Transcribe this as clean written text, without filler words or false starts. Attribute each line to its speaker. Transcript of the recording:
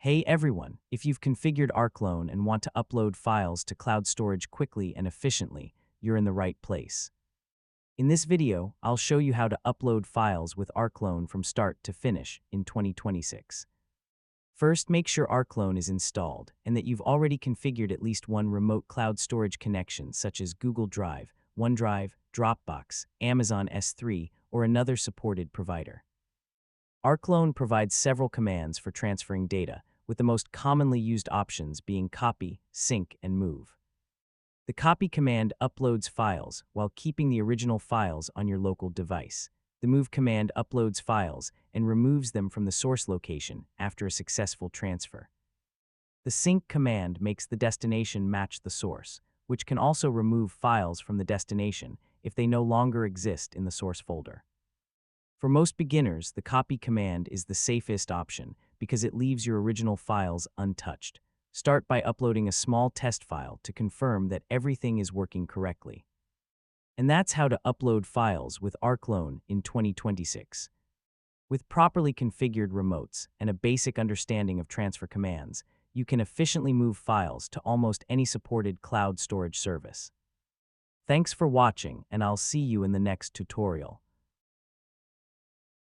Speaker 1: Hey everyone, if you've configured Rclone and want to upload files to cloud storage quickly and efficiently, you're in the right place. In this video, I'll show you how to upload files with Rclone from start to finish in 2026. First, make sure Rclone is installed and that you've already configured at least one remote cloud storage connection such as Google Drive, OneDrive, Dropbox, Amazon S3, or another supported provider. Rclone provides several commands for transferring data, with the most commonly used options being copy, sync, and move. The copy command uploads files while keeping the original files on your local device. The move command uploads files and removes them from the source location after a successful transfer. The sync command makes the destination match the source, which can also remove files from the destination if they no longer exist in the source folder. For most beginners, the copy command is the safest option because it leaves your original files untouched. Start by uploading a small test file to confirm that everything is working correctly. And that's how to upload files with Rclone in 2026. With properly configured remotes and a basic understanding of transfer commands, you can efficiently move files to almost any supported cloud storage service. Thanks for watching, and I'll see you in the next tutorial.